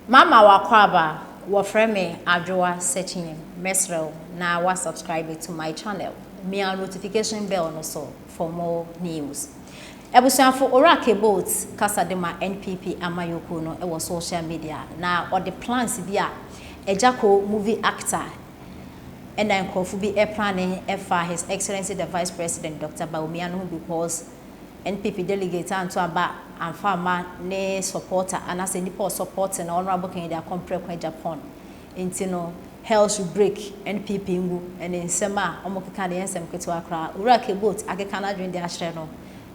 Mama wakwaba wafreme Agya searching mesrel na wa subscribe to my channel. Me a notification bell no so for more news. Ebusuafo orake boat kasa de ma NPP amayoko no e social media na or the plans bi a Ejako movie actor and then Kofu bi e planning for His Excellency the Vice President Dr. Bawuma no because NPP delegate anto aba amfama ne supporter anase nipa supporting honorable Kennedy Akompre Japan nti no hell should break NPP ngu ene nsema omokeka ne ensem keto akra urake boat akeka na dwen de ahre no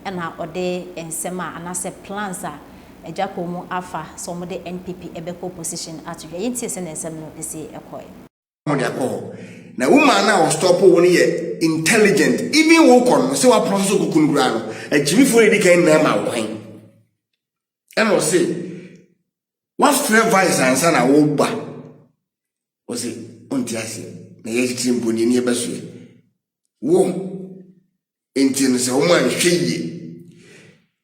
na ode ensema anase plans a Ejako mu afa so mo de NPP ebeko position atwe yinti se ne ensem no esi ekoy na woman na stop woni ye intelligent even wo kon se wa professor kukunura no ejimi fo edi kan na ma wo hen and o say what vice answer na wo ba o say onti ase na ye timpo ni e beso wo enti no se wo man hweye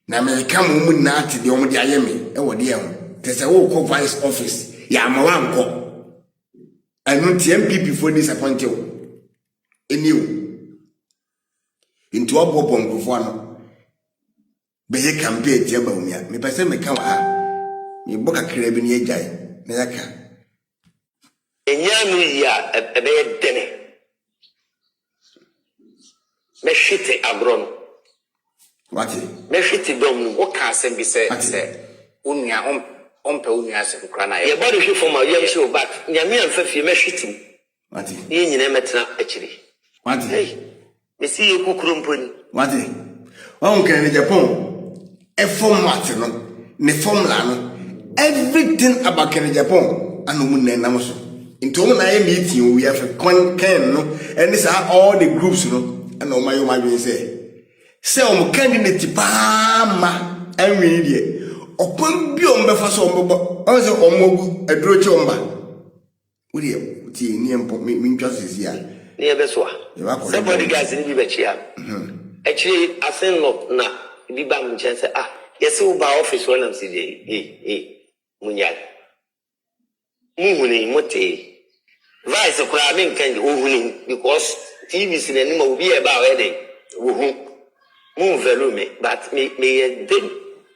na me ka mo mu na ate de o mo de ayeme e wo de ho te se wo ko vice office ya ma wa nko I know MPP for disappoint you. Into a pop on Gufano. Be a campaign, Bawuma. Me person me come me book a carabin ye jay. Meaka. And Yanu ya a bed denny. Me shitty abron. What? Me shitty dom, what can't be said. Unya Ompe unyase kukrana ye body hwe for my young show back nyame amfafi me hwetim wati ye nyina metena akiri wati hey me see ye kukuru mponi wati wa unke ne Japan e format no ne formula no everything about Kenya Japan anu mu na nam so into mu na ye meeting we have ken no and this are all the groups no and o mayo madwen say o candidate pa ma anwi die opon bi o mbefa so ombo o se omogu eduro che omba wuri ti ni empo mi ntwa sisi a ni e beso a somebody guys ni bi bechi a actually asen no na bi ba mu chance ah yes wo ba office one am say munya muhuni mote vice kura me nkan ohuni because TV sin ani ma obi e ba we dey wo hu mu value me but me dey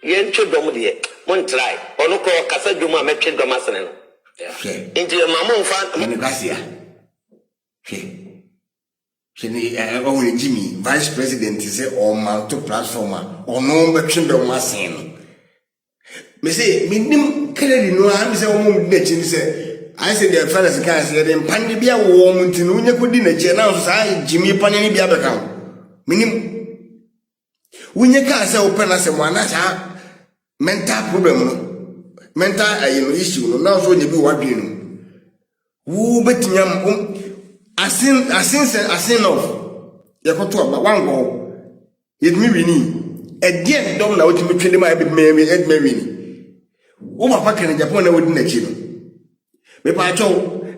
yen twedom de mon try ono ko kasa dwuma me twedom asene no nti mama mfa ni kasia ni o ni Jimmy Vice President say o ma to platform ono be twedom asene no me say minim credit no am say o mo de chi ni say I say the fellas can say dem pande bia wo mo nti no nya kodi na che na so say Jimmy pane ni bia be kan minim Unye ka say open na say mo na cha mental problem no mental issue no now so nye bi wadwe no wo betinyam asin of yakoto aba wango yedmi wini edie dom na wotimi twede ma be edme wini wo papa kan Japan na wodi na chi no me pa cho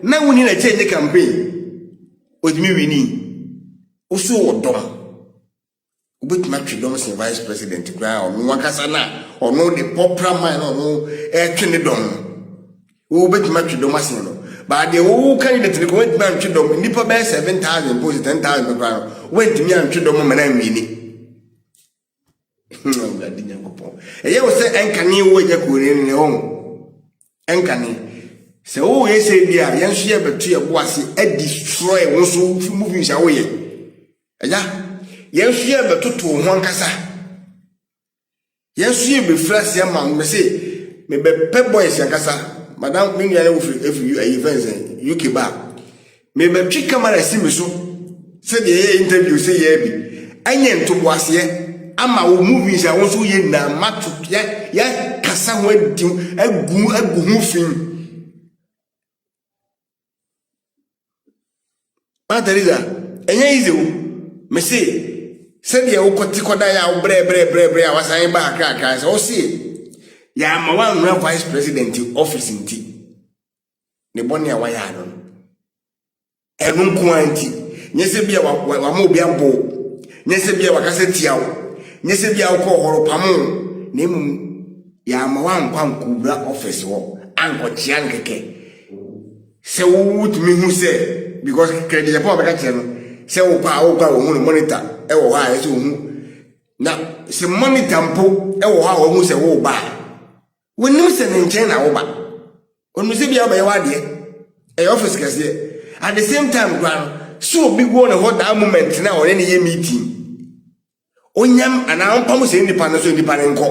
na woni na change campaign wotimi wini oso wodom Ubit matridom sin vice president kwa onu wakasa na onu the popular man onu twene dom ubit matridom asin no but the who candidate go went man twedom nipa be 7,000 post 10,000 kwa went me an twedom man an wini ngadi nyankopon eye wo se enkane wo ya ko ne ho enkane se wo ye se bia yenso ye betu ye boase e destroy wo so movie sha wo ye eja Yensu ye betoto ho ankasa Yensu ye be flash ya ma me say me be pep boys ankasa madam me nua wo free events UK ba me be twi camera si me so say the interview say ye bi anye ntobo ase ama wo movies a wo so ye na matu ya kasa ho adi agu ho fin ma Teresa enye easy me say said ya ukoti koda ya bre awasan ba akaka so see ya ma wan vice president office nti ne boni awa ya no enun ko anti nyese bia wa ma obi abo nyese bia wa kase tiawo nyese bia ko horo pamo ne mu ya ma wan kwa nkubra office wo anko chian keke se wo tumi hu se because credit Japan be ka che no se wo kwa wo hu no monitor e wo ha e se wo hu na se monitor mpo e wo ha wo hu se wo ba wonim se ne nchen na wo ba onu se bia ba ye wade e office kase at the same time grand so big one what that moment na on any meeting onyam ana ampam se nipa no so nipa nko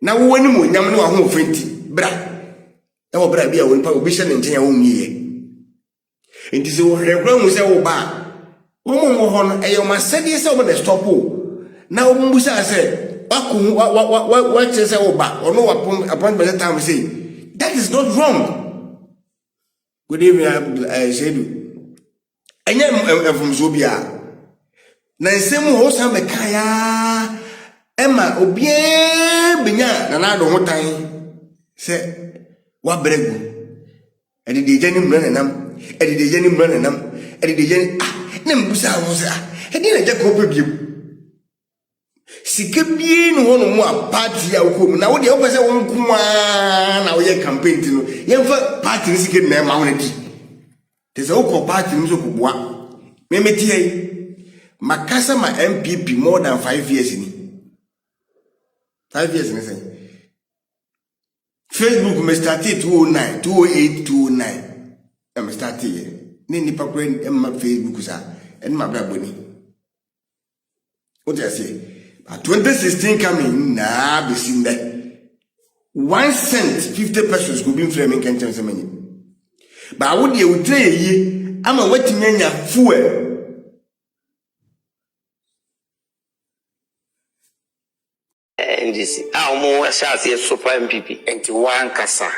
na wo wani mo nyam ne wa ho fenti bra e wo bra bia wo nipa obi hye ne nchen ya wo nyiye enti se wo hrekra mu se wo ba wo mo ho no e yo masedi se wo na stop o na wo mbusa se waku wa che se wo ba ono wa appointment time say that is not wrong. Good evening, Shedu. Enya from Zobia. Na nsemu ho sa mekaya ema obie benya na na do hotan se wa bregu. Edi de jani mra nanam, edi de jani mra nanam, edi de jani na mbusa ho se edi na je ko pebiem. Sike bie no hono mu a party a wo na wo de wo pese wo nko a na wo ye campaign ti no ye fa party sike na ma wo na di te se wo ko party no so kubua me metie makasa ma MPP more than 5 years ni 5 years ni say Facebook me started 2009 2008 2009 me started ni nipa kure em Facebook sa en ma bra boni what I say 2016 coming na be seen there 1 cent 50 pesos go be framing can tell many but would you try ye ama watimi anya fuel NDC mo asase super MPP enti wan kasa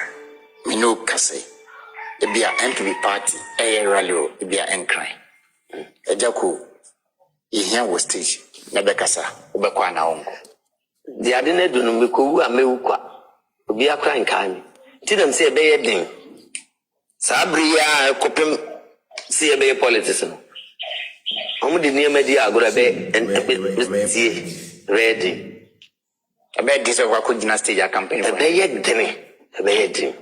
me no kasa e bia MPP party e rally o e bia enkran ejako ihia wo stage na be kasa obekwa na onko di ade na dunu me ko wu amewu kwa obi akra nkan ti dem se be ye den sabri ya kopem se be politics no omo di niam di agora be tie ready abe dise kwa ko gina stage a campaign for be ye den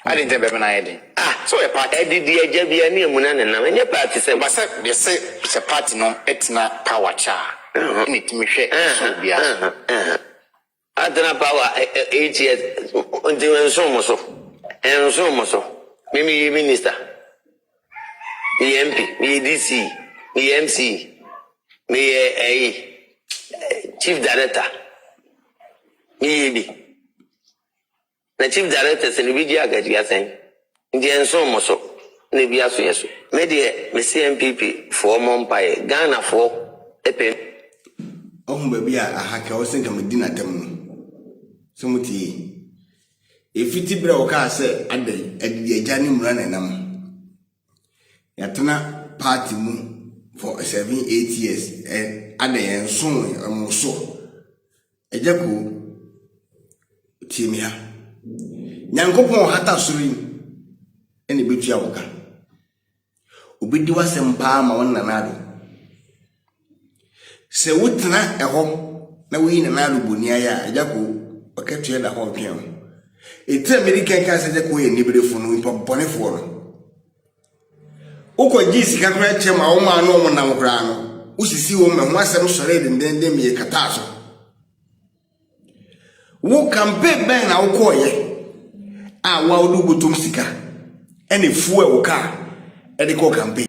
I didn't be na yedi so e party di eja bia ni emu na na enye party se ba se party no etina power cha ni timihwe so bia adana power 8 years until enso so me minister me MP me DC me MC me chief director me na chief director se ni bi dia Agya sen ndi enso so na bi aso yeso me de me CMPP for Mompae Ghana for epem ohun ba a ahaka o senka medina tem no so muti efiti bra o ka se adai adi agya ni mura na nam yatena party mu for 7-8 years adai enso mo so ejako timia nyankopon hata sori ene betua woka obedi wasem pa ma wonna nado se wutena eho na wi na nado bonia ya ajako okatua da ho twen eti american ka se jako ye nibrefo no impobonefo no uko jisi ka kra chema wo ma no mo nam kra no usisi wo ma ho asem sori dendende me kata so wo campaign ben na wo koye wa odu botom sika ene fuel wo ka ene ko campaign